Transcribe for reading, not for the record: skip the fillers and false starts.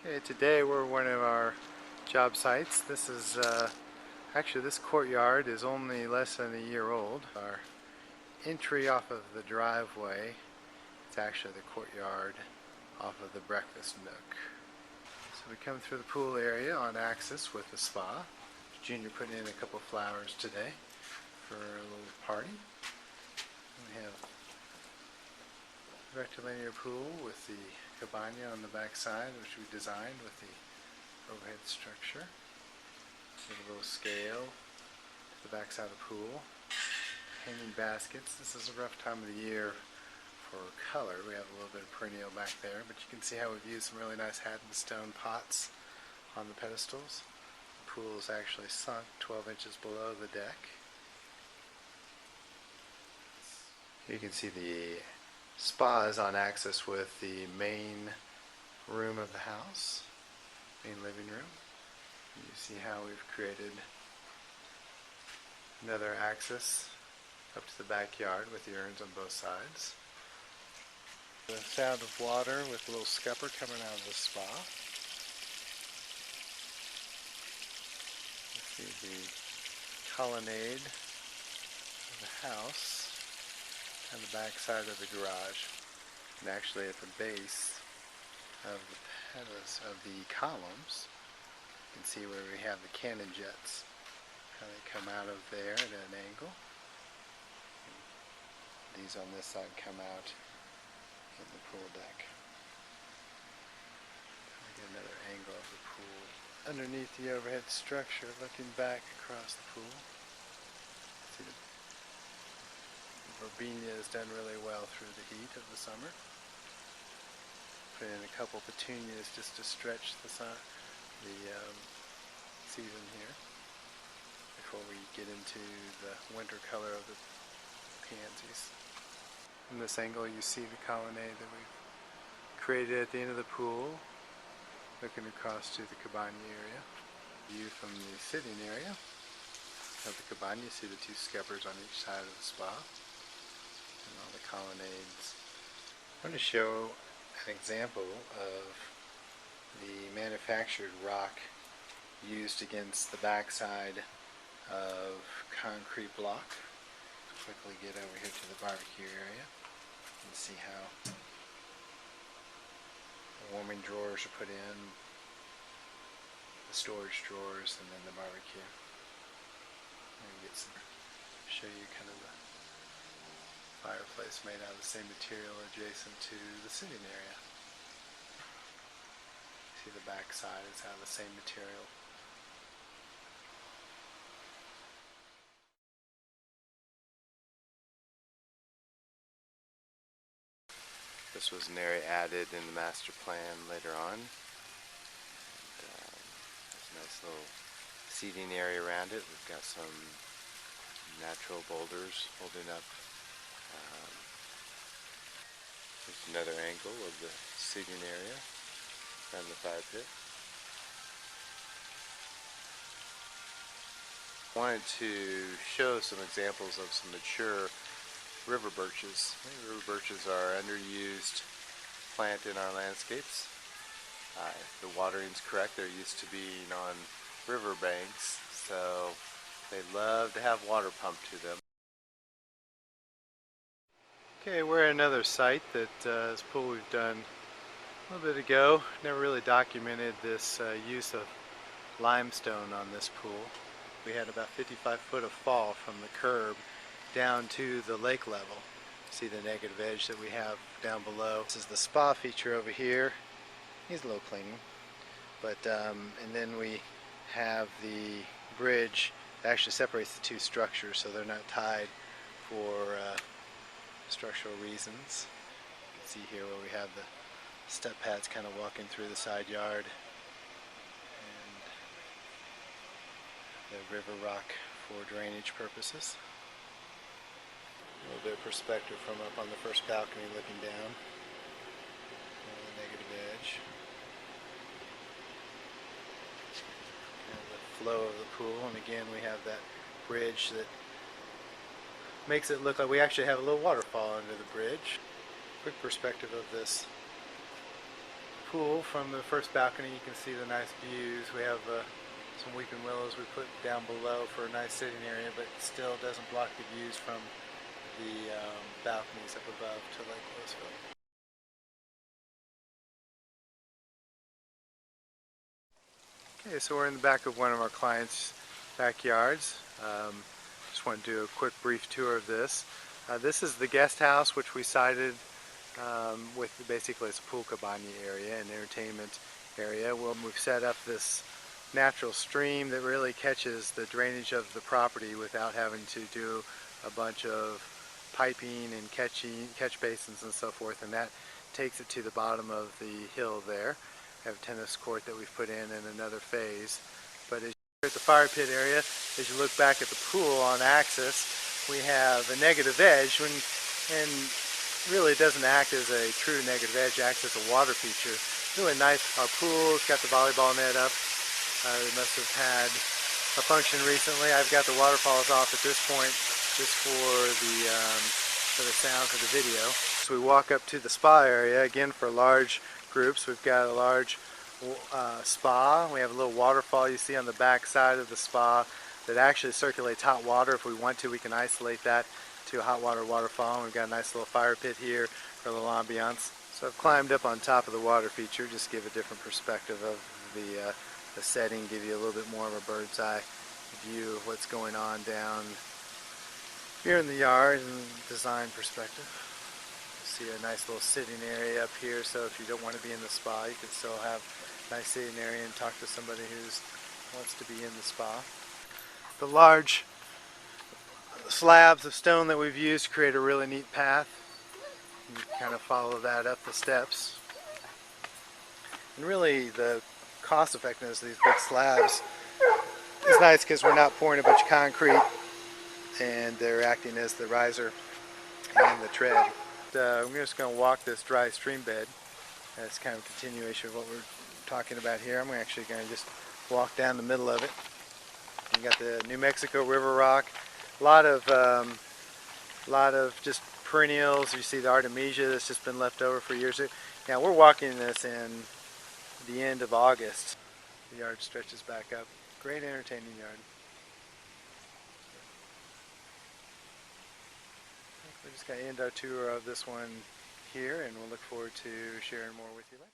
Okay, today we're one of our job sites. This is actually this courtyard is only less than a year old. Our entry off of the driveway, it's actually the courtyard off of the breakfast nook. So we come through the pool area on access with the spa. Junior put in a couple flowers today for a little party. We have a rectilinear pool with the cabana on the back side, which we designed with the overhead structure. With a little scale to the back side of the pool. Hanging baskets. This is a rough time of the year for color. We have a little bit of perennial back there, but you can see how we've used some really nice Haddon stone pots on the pedestals. The pool is actually sunk 12 inches below the deck. You can see the spa is on axis with the main room of the house, main living room. You see how we've created another axis up to the backyard with the urns on both sides. The sound of water with a little scupper coming out of the spa. You see the colonnade of the house and the back side of the garage. And actually at the base of the pedals of the columns, you can see where we have the cannon jets. How they come out of there at an angle. These on this side come out in the pool deck. We get another angle of the pool. Underneath the overhead structure, looking back across the pool, see the verbena is done really well through the heat of the summer. Put in a couple petunias just to stretch the season here before we get into the winter color of the pansies. From this angle you see the colonnade that we've created at the end of the pool, looking across to the cabana area. View from the sitting area of the cabana, you see the two scuppers on each side of the spa and all the colonnades. I'm going to show an example of the manufactured rock used against the backside of concrete block. Quickly get over here to the barbecue area and see how the warming drawers are put in, the storage drawers, and then the barbecue. Show you kind of the fireplace made out of the same material adjacent to the sitting area. See the back side is out of the same material. This was an area added in the master plan later on. There's a nice little seating area around it. We've got some natural boulders holding up. There's another angle of the seating area around the fire pit. I wanted to show some examples of some mature river birches. River birches are an underused plant in our landscapes. If the watering's correct, they're used to being on river banks, so they love to have water pumped to them. Okay, we're at another site that this pool we've done a little bit ago. Never really documented this use of limestone on this pool. We had about 55 foot of fall from the curb down to the lake level. See the negative edge that we have down below. This is the spa feature over here. Needs a little cleaning. But and then we have the bridge that actually separates the two structures, so they're not tied for structural reasons. You can see here where we have the step pads kind of walking through the side yard, and the river rock for drainage purposes. A little bit of perspective from up on the first balcony looking down on the negative edge. And the flow of the pool, and again we have that bridge that makes it look like we actually have a little waterfall under the bridge. Quick perspective of this pool from the first balcony. You can see the nice views. We have some weeping willows we put down below for a nice sitting area, but still doesn't block the views from the balconies up above to Lake Louisville. Okay, so we're in the back of one of our clients' backyards. Just want to do a quick brief tour of this. This is the guest house, which we sited with basically it's a pool cabana area, an entertainment area. Well, we've set up this natural stream that really catches the drainage of the property without having to do a bunch of piping and catch basins and so forth, and that takes it to the bottom of the hill there. We have a tennis court that we've put in another phase. But as you're at the fire pit area, as you look back at the pool on axis, we have a negative edge, and really it doesn't act as a true negative edge, it acts as a water feature. Really nice. Our pool's got the volleyball net up. We must have had a function recently. I've got the waterfalls off at this point just for the sound for the video. So we walk up to the spa area, again for large groups. We've got a large spa. We have a little waterfall you see on the back side of the spa that actually circulates hot water. If we want to, we can isolate that to a hot water waterfall. And we've got a nice little fire pit here for a little ambiance. So I've climbed up on top of the water feature just to give a different perspective of the setting, give you a little bit more of a bird's eye view of what's going on down here in the yard and design perspective. You see a nice little sitting area up here, so if you don't want to be in the spa, you can still have a nice sitting area and talk to somebody who wants to be in the spa. The large slabs of stone that we've used create a really neat path. You kind of follow that up the steps. And really the cost effectiveness of these big slabs is nice because we're not pouring a bunch of concrete and they're acting as the riser and the tread. I'm just going to walk this dry stream bed. That's kind of a continuation of what we're talking about here. I'm actually going to just walk down the middle of it. You got the New Mexico River rock. A lot of just perennials. You see the artemisia that's just been left over for years. Now we're walking this in the end of August. The yard stretches back up. Great entertaining yard. We're just going to end our tour of this one here, and we'll look forward to sharing more with you later.